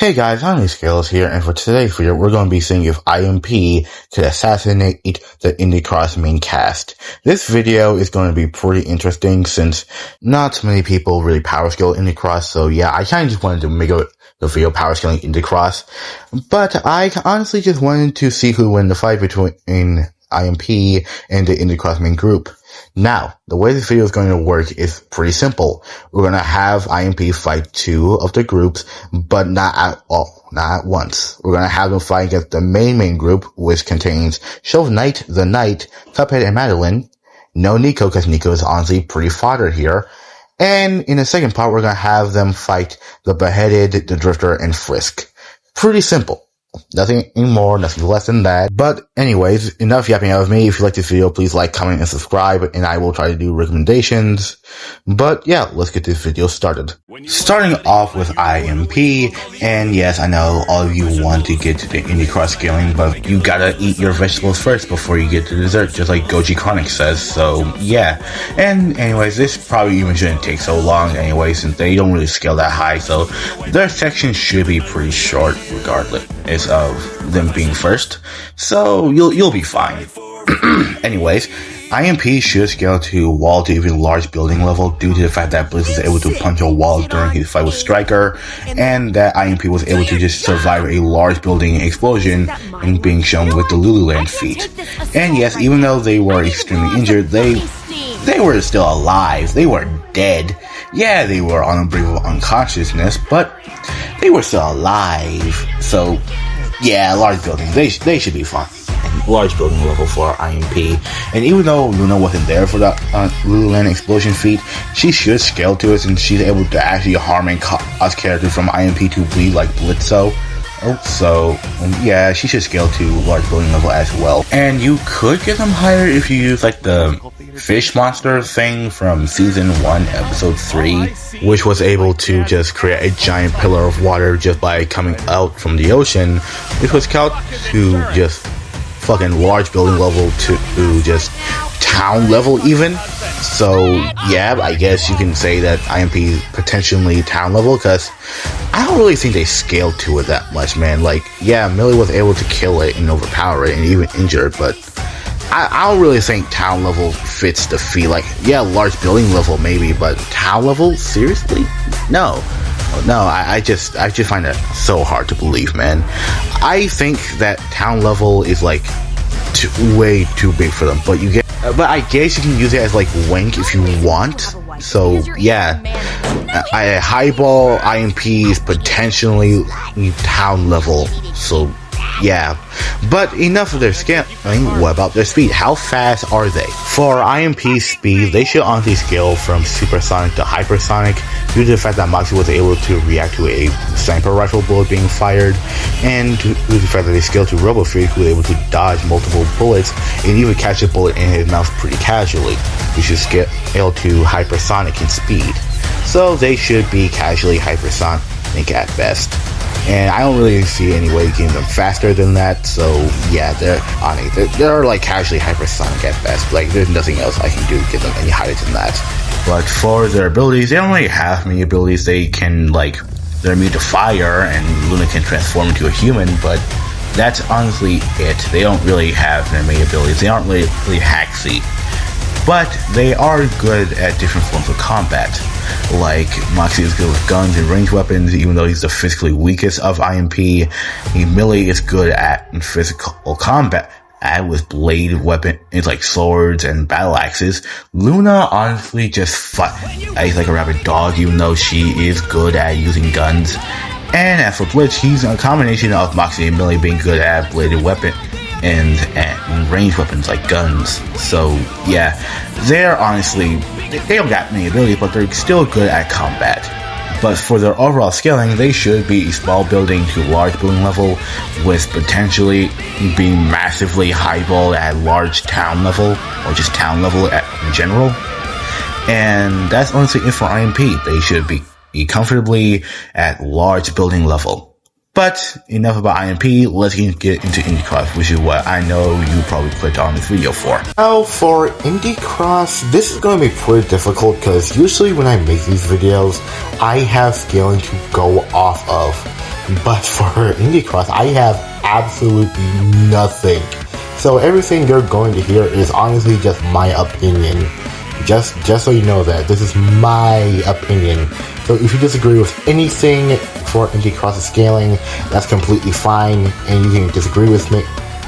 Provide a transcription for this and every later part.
Hey guys, I'm Scales here, and for today's video, we're going to be seeing if I.M.P could assassinate the Indie Cross main cast. This video is going to be pretty interesting since not many people really power skill Indie Cross, so yeah, I kind of just wanted to make the video power scaling Indie Cross. But I honestly just wanted to see who win the fight between I.M.P and the Indie Cross main group. Now, the way this video is going to work is pretty simple. We're going to have I.M.P fight two of the groups, but not at once. We're going to have them fight against the main group, which contains Shovel Knight, The Knight, Cuphead, and Madeline. No Nico, because Nico is honestly pretty fodder here. And in the second part, we're going to have them fight the Beheaded, the Drifter, and Frisk. Pretty simple. Nothing more, nothing less than that. But anyways, enough yapping out of me. If you like this video, please like, comment, and subscribe, and I will try to do recommendations. But yeah, let's get this video started. Starting off with I.M.P, and yes, I know all of you want to get to the Indie Cross scaling, but you gotta eat your vegetables first before you get to dessert, just like Goji Chronic says, so yeah. And anyways, this probably even shouldn't take so long anyway, since they don't really scale that high, so their section should be pretty short regardless of them being first, so you'll be fine. Anyways, I.M.P should scale to wall to even large building level due to the fact that Blizz was able to punch a wall during his fight with Striker, and that I.M.P was able to just survive a large building explosion and being shown with the Lululand feat. And yes, even though they were extremely injured, they were still alive. They were dead. Yeah, they were on the brink of unconsciousness, but they were still alive. So yeah, large buildings, they should be fine. Large building level for I.M.P. And even though Luna wasn't there for the Lululand explosion feat, she should scale to it, and she's able to actually harm and cause characters from I.M.P to bleed like Blitzo. So yeah, she should scale to large building level as well. And you could get them higher if you use like the fish monster thing from season 1 episode 3, which was able to just create a giant pillar of water just by coming out from the ocean, which was count to just fucking large building level to just town level even. So yeah, I guess you can say that I.M.P is potentially town level, because I don't really think they scaled to it that much, man. Like, yeah, Millie was able to kill it and overpower it and even injure it, but I don't really think town level fits the feat. Like, yeah, large building level maybe, but town level? Seriously? No, I just find that so hard to believe, man. I think that town level is like way too big for them, but I guess you can use it as like Wank if you want. So yeah, Highball I.M.P is potentially town level, so yeah. But enough of their scaling, what about their speed? How fast are they? For I.M.P's speed, they should honestly scale from supersonic to hypersonic due to the fact that Moxie was able to react to a sniper rifle bullet being fired, and due to the fact that they scaled to RoboFreak, who was able to dodge multiple bullets and even catch a bullet in his mouth pretty casually, which should scale to hypersonic in speed. So they should be casually hypersonic at best. And I don't really see any way getting them faster than that, so yeah, they're like casually hypersonic at best. Like, there's nothing else I can do to get them any higher than that. But for their abilities, they don't really have many abilities. They can, like, they're immune to fire, and Luna can transform into a human, but that's honestly it. They don't really have many abilities. They aren't really hacksy. But they are good at different forms of combat. Like, Moxie is good with guns and ranged weapons, even though he's the physically weakest of I.M.P. Millie is good at physical combat with blade weapons like swords and battle axes. Luna honestly just fights like a rabid dog, even though she is good at using guns. And as for Blitz, he's a combination of Moxie and Millie being good at bladed weapon and ranged weapons like guns. So yeah, they're honestly, they don't got many abilities, but they're still good at combat. But for their overall scaling, they should be small building to large building level, with potentially being massively highballed at large town level, or just town level in general. And that's honestly it for I.M.P. They should be comfortably at large building level. But enough about I.M.P, let's get into Indie Cross, which is what I know you probably clicked on this video for. Now, for Indie Cross, this is going to be pretty difficult because usually when I make these videos, I have scaling to go off of. But for Indie Cross, I have absolutely nothing. So everything you're going to hear is honestly just my opinion. Just so you know that this is my opinion. So if you disagree with anything for Indie Cross's scaling, that's completely fine, and you can disagree with me.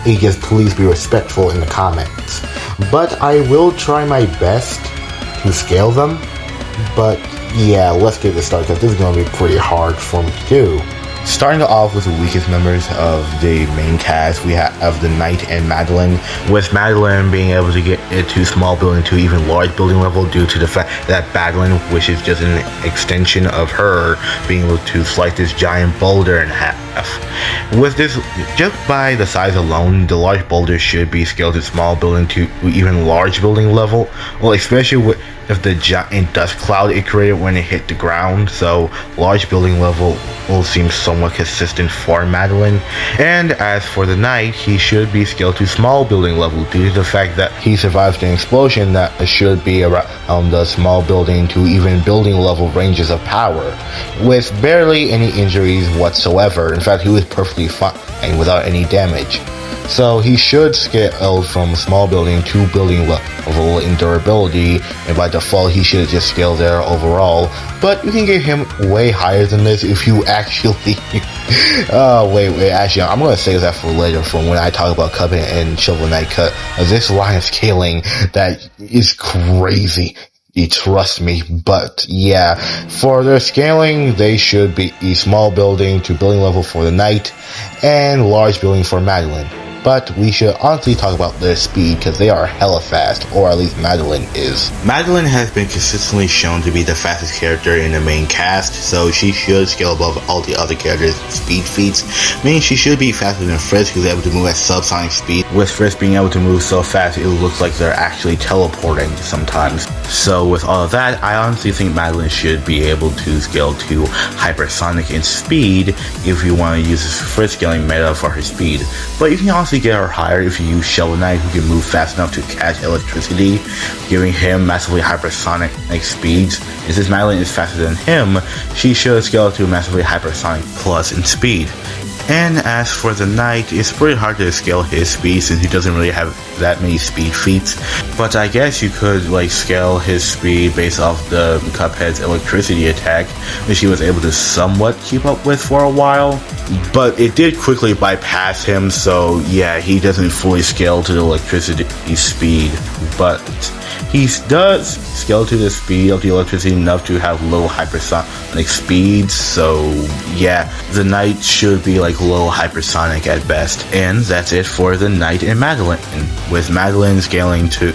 Just please be respectful in the comments. But I will try my best to scale them. But yeah, let's get this started because this is going to be pretty hard for me to do. Starting off with the weakest members of the main cast, we have the Knight and Madeline, with Madeline being able to get it to small building to even large building level due to the fact that Madeline, which is just an extension of her, being able to slice this giant boulder in half. With this, just by the size alone, the large boulder should be scaled to small building to even large building level, well, especially with if the giant dust cloud it created when it hit the ground, so large building level will seem somewhat consistent for Madeline. And as for the Knight, he should be scaled to small building level due to the fact that he survived an explosion that should be around the small building to even building level ranges of power, with barely any injuries whatsoever. In fact, he was perfectly fine and without any damage. So he should scale from small building to building level in durability, and by default he should just scale there overall. But you can get him way higher than this if you actually... wait, actually, I'm going to save that for later, for when I talk about Cuphead and Shovel Knight, because this line of scaling that is crazy. You trust me. But yeah, for their scaling, they should be a small building to building level for the Knight, and large building for Madeline. But we should honestly talk about their speed, because they are hella fast, or at least Madeline is. Madeline has been consistently shown to be the fastest character in the main cast, so she should scale above all the other characters' speed feats, meaning she should be faster than Frisk, who's able to move at subsonic speed. With Frisk being able to move so fast, it looks like they're actually teleporting sometimes. So with all of that, I honestly think Madeline should be able to scale to hypersonic in speed if you want to use this Frisk scaling meta for her speed. But you can also get her higher if you use Shovel Knight, who can move fast enough to catch electricity, giving him massively hypersonic speeds. And since Madeline is faster than him, she should scale to massively hypersonic plus in speed. And as for the Knight, it's pretty hard to scale his speed since he doesn't really have that many speed feats. But I guess you could scale his speed based off the Cuphead's electricity attack, which he was able to somewhat keep up with for a while. But it did quickly bypass him, so yeah, he doesn't fully scale to the electricity speed. But he does scale to the speed of the electricity enough to have low hypersonic speeds, so yeah, the Knight should be low hypersonic at best. And that's it for the Knight and Madeline, with Madeline scaling to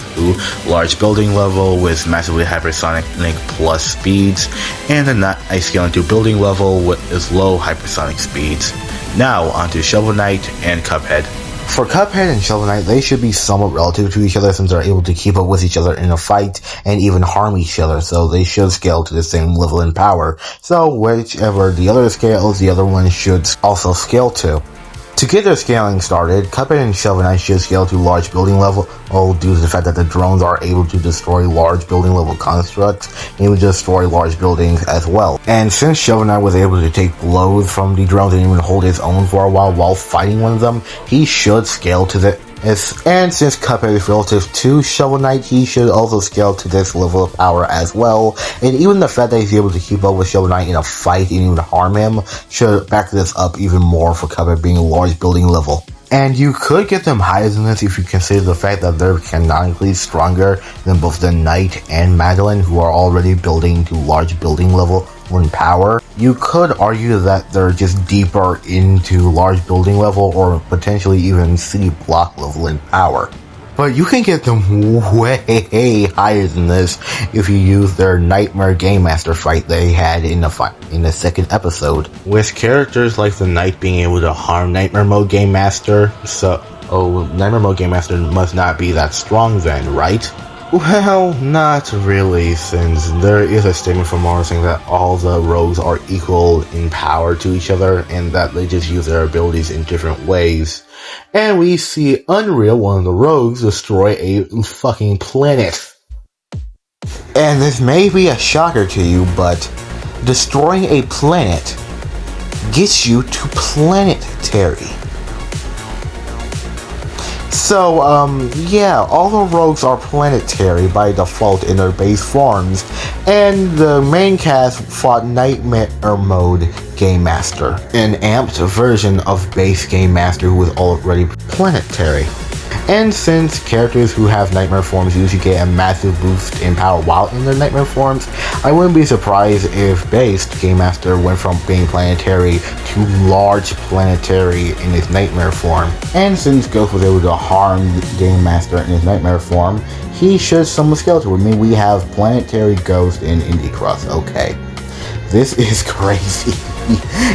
large building level with massively hypersonic plus speeds, and the Knight scaling to building level with low hypersonic speeds. Now onto Shovel Knight and Cuphead. For Cuphead and Shovel Knight, they should be somewhat relative to each other since they're able to keep up with each other in a fight and even harm each other, so they should scale to the same level in power. So whichever the other scales, the other one should also scale to. To get their scaling started, Cuphead and Shovel Knight should scale to large building level due to the fact that the drones are able to destroy large building level constructs and even destroy large buildings as well. And since Shovel Knight was able to take blows from the drones and even hold his own for a while fighting one of them, he should scale to the and since Cuphead is relative to Shovel Knight, he should also scale to this level of power as well. And even the fact that he's able to keep up with Shovel Knight in a fight and even harm him should back this up even more for Cuphead being a large building level. And you could get them higher than this if you consider the fact that they're canonically stronger than both the Knight and Madeline, who are already building to large building level in power. You could argue that they're just deeper into large building level or potentially even city block level in power. But you can get them way higher than this if you use their Nightmare Game Master fight they had in the second episode, with characters like the Knight being able to harm Nightmare Mode Game Master. So, Nightmare Mode Game Master must not be that strong then, right? Well, not really, since there is a statement from Mars saying that all the rogues are equal in power to each other and that they just use their abilities in different ways. And we see Unreal, one of the rogues, destroy a fucking planet. And this may be a shocker to you, but destroying a planet gets you to planetary. So, yeah, all the rogues are planetary by default in their base forms, and the main cast fought Nightmare Mode Game Master, an amped version of base Game Master who was already planetary. And since characters who have nightmare forms usually get a massive boost in power while in their nightmare forms, I wouldn't be surprised if based Game Master went from being planetary to large planetary in his nightmare form. And since Ghost was able to harm Game Master in his nightmare form, he should summon Skeletor. I mean, we have planetary Ghost in Indie Cross. Okay, this is crazy.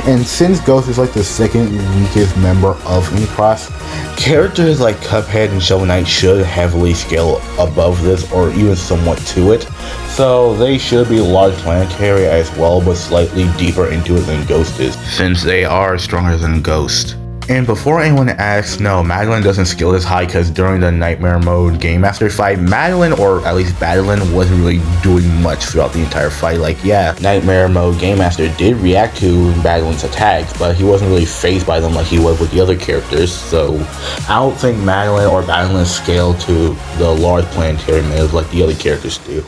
And since Ghost is like the second weakest member of Indie Cross, characters like Cuphead and Shovel Knight should heavily scale above this or even somewhat to it, so they should be large planetary as well, but slightly deeper into it than Ghost is, since they are stronger than Ghost. And before anyone asks, no, Madeline doesn't scale this high because during the Nightmare Mode Game Master fight, Madeline, or at least Madeline, wasn't really doing much throughout the entire fight. Like, yeah, Nightmare Mode Game Master did react to Madeline's attacks, but he wasn't really phased by them like he was with the other characters, so I don't think Madeline or Madeline scale to the large planetary modes like the other characters do.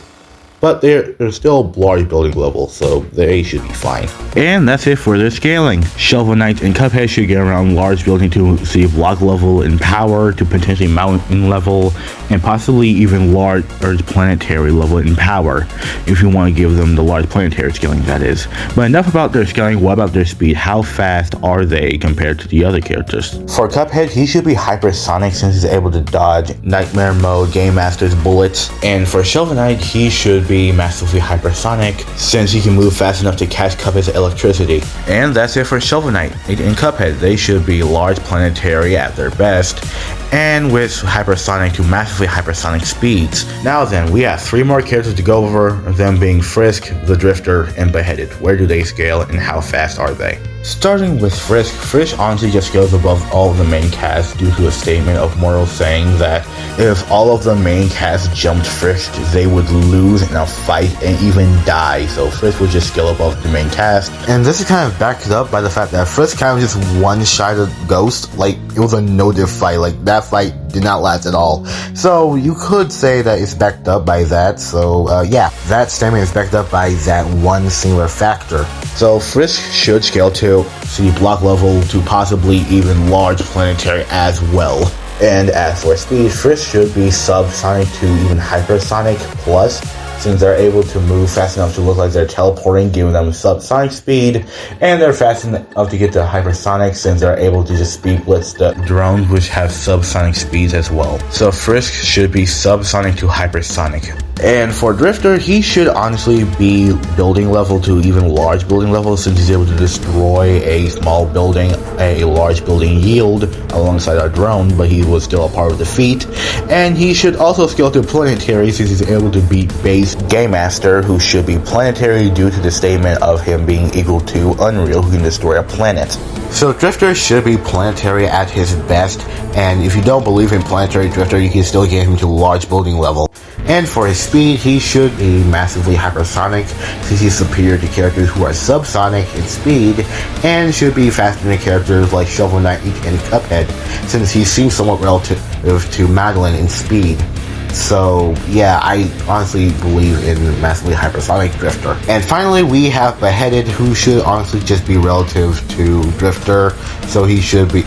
But they're still large building level, so they should be fine. And that's it for their scaling. Shovel Knight and Cuphead should get around large building to see block level and power to potentially mountain level, and possibly even large or planetary level in power, if you want to give them the large planetary scaling, that is. But enough about their scaling, what about their speed? How fast are they compared to the other characters? For Cuphead, he should be hypersonic since he's able to dodge Nightmare Mode Game Master's bullets. And for Shovel Knight, he should be massively hypersonic since he can move fast enough to catch Cuphead's electricity. And that's it for Shovel Knight and Cuphead. They should be large planetary at their best, and with hypersonic to massively hypersonic speeds. Now then, we have 3 more characters to go over, them being Frisk, the Drifter, and Beheaded. Where do they scale and how fast are they? Starting with Frisk, Frisk honestly just goes above all of the main cast due to a statement of Mortal saying that if all of the main cast jumped Frisk, they would lose in a fight and even die, so Frisk would just scale above the main cast. And this is kind of backed up by the fact that Frisk kind of just one-shotted Ghost, like it was a no-diff fight, like that fight did not last at all. So you could say that it's backed up by that, so yeah, that statement is backed up by that one singular factor. So Frisk should scale to see block level to possibly even large planetary as well. And as for speed, Frisk should be subsonic to even hypersonic plus, since they're able to move fast enough to look like they're teleporting, giving them subsonic speed, and they're fast enough to get to hypersonic since they're able to just speed blitz the drones, which have subsonic speeds as well. So Frisk should be subsonic to hypersonic. And for Drifter, he should honestly be building level to even large building level since he's able to destroy a small building, a large building yield alongside our drone, but he was still a part of the feat. And he should also scale to planetary since he's able to beat base Game Master, who should be planetary due to the statement of him being equal to Unreal, who can destroy a planet. So Drifter should be planetary at his best, and if you don't believe in planetary Drifter, you can still get him to large building level. And for his speed, he should be massively hypersonic since he's superior to characters who are subsonic in speed, and should be faster than characters like Shovel Knight and Cuphead since he seems somewhat relative to Madeline in speed. So yeah, I honestly believe in massively hypersonic Drifter. And finally, we have Beheaded, who should honestly just be relative to Drifter, so he should be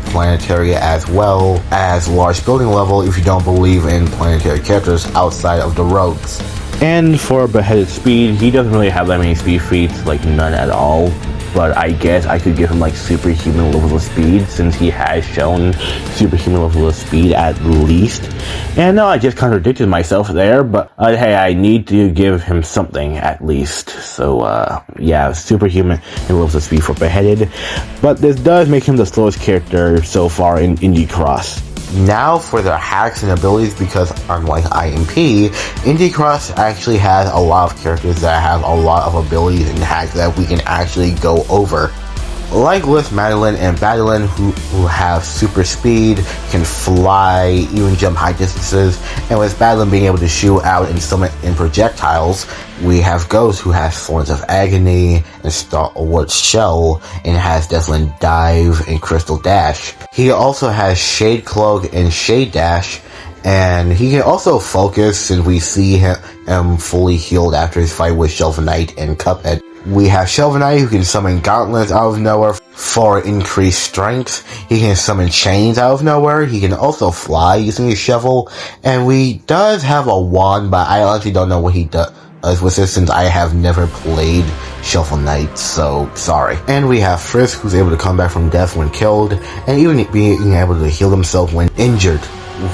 planetary as well as large building level if you don't believe in planetary characters outside of the rogues. And for Beheaded speed, he doesn't really have that many speed feats, like none at all. But I guess I could give him like superhuman levels of speed since he has shown superhuman levels of speed at least. And no, I just contradicted myself there, but hey, I need to give him something at least. So yeah, superhuman levels of speed for Beheaded. But this does make him the slowest character so far in Indie Cross. Now for their hacks and abilities, because unlike I.M.P, Indie Cross actually has a lot of characters that have a lot of abilities and hacks that we can actually go over. Like with Madeline and Madeline, who have super speed, can fly, even jump high distances, and with Madeline being able to shoot out and summon in projectiles, we have Ghost, who has Thorns of Agony and Stalwart Shell, and has Deathland Dive and Crystal Dash. He also has Shade Cloak and Shade Dash, and he can also focus, since we see him fully healed after his fight with Shovel Knight and Cuphead. We have Shovel Knight, who can summon gauntlets out of nowhere for increased strength. He can summon chains out of nowhere. He can also fly using his shovel. And we does have a wand, but I honestly don't know what he does with this, since I have never played Shovel Knight, so sorry. And we have Frisk, who's able to come back from death when killed, and even being able to heal himself when injured.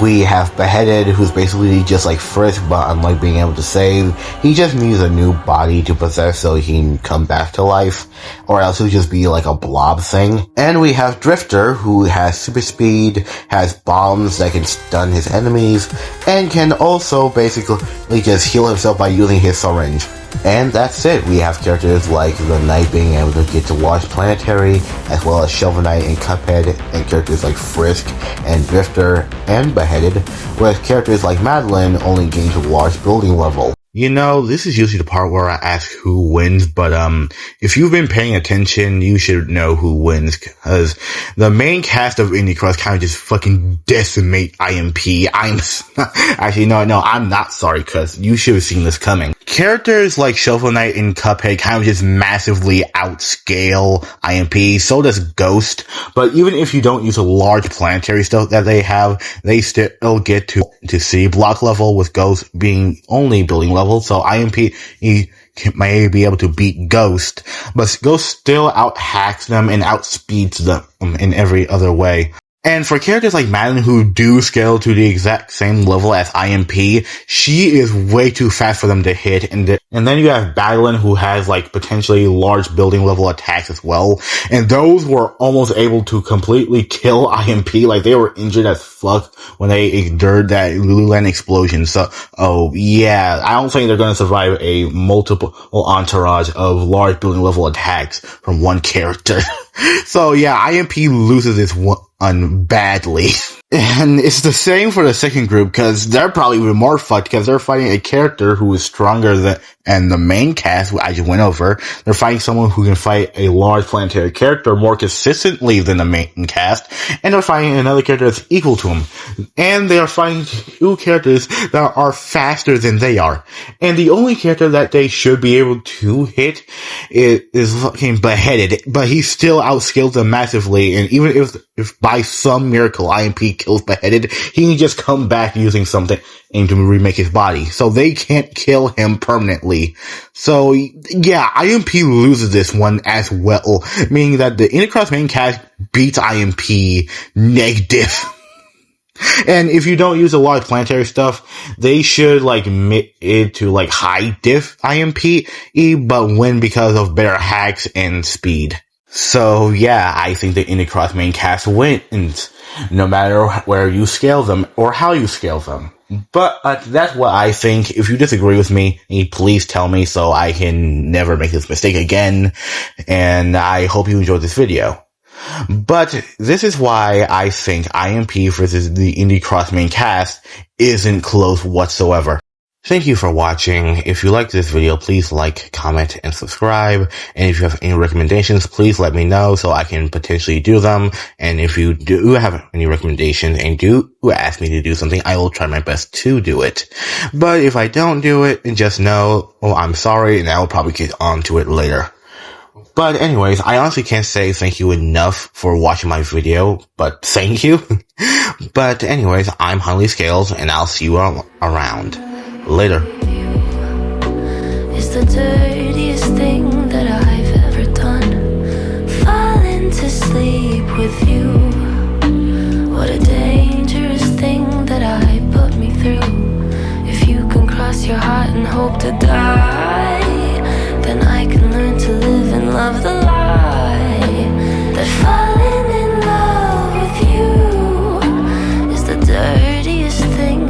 We have Beheaded, who's basically just like Frisk, but unlike being able to save, he just needs a new body to possess so he can come back to life, or else he'll just be like a blob thing. And we have Drifter, who has super speed, has bombs that can stun his enemies, and can also basically just heal himself by using his syringe. And that's it. We have characters like the Knight being able to get to watch Planetary, as well as Shovel Knight and Cuphead, and characters like Frisk and Drifter and Beheaded, whereas characters like Madeline only gain to large building level. You know, this is usually the part where I ask who wins, but if you've been paying attention, you should know who wins, because the main cast of Indie Cross kind of just fucking decimate I.M.P. Actually, no, I'm not sorry, because you should have seen this coming. Characters like Shovel Knight and Cuphead kind of just massively outscale I.M.P., so does Ghost, but even if you don't use a large planetary stuff that they have, they still get to see block level, with Ghost being only building level. So I.M.P. may be able to beat Ghost, but Ghost still out-hacks them and outspeeds them in every other way. And for characters like Madeline, who do scale to the exact same level as I.M.P., she is way too fast for them to hit. And then you have Madeline, who has like potentially large building level attacks as well. And those were almost able to completely kill I.M.P. Like, they were injured as fuck when they endured that Lululand explosion. So, oh yeah, I don't think they're going to survive a multiple entourage of large building level attacks from one character. So yeah, I.M.P. loses this one badly. And it's the same for the second group, because they're probably even more fucked, because they're fighting a character who is stronger than the main cast, who I just went over. They're fighting someone who can fight a large planetary character more consistently than the main cast, and they're fighting another character that's equal to him. And they are fighting two characters that are faster than they are. And the only character that they should be able to hit is fucking Beheaded, but he still outscales them massively, and even if by some miracle I.M.P. kills Beheaded, he can just come back using something and to remake his body. So they can't kill him permanently. So yeah, I.M.P. loses this one as well, meaning that the Intercross main cast beats I.M.P. negative. And if you don't use a lot of planetary stuff, they should like mid to like high diff I.M.P., but win because of better hacks and speed. So yeah, I think the Indie main cast wins, no matter where you scale them or how you scale them. But that's what I think. If you disagree with me, please tell me so I can never make this mistake again. And I hope you enjoyed this video. But this is why I think I.M.P. versus the Indie main cast isn't close whatsoever. Thank you for watching. If you liked this video, please like, comment, and subscribe. And if you have any recommendations, please let me know so I can potentially do them. And if you do have any recommendations and do ask me to do something, I will try my best to do it. But if I don't do it, just know, I'm sorry, and I will probably get on to it later. But anyways, I honestly can't say thank you enough for watching my video, but thank you. But anyways, I'm Huntley Scales, and I'll see you around. Later. Is the dirtiest thing that I've ever done. Falling to sleep with you. What a dangerous thing that I put me through. If you can cross your heart and hope to die, then I can learn to live and love the lie that falling in love with you is the dirtiest thing.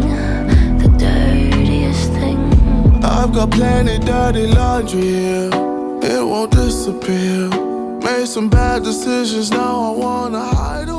I've got plenty dirty laundry here, it won't disappear. Made some bad decisions, now I wanna hide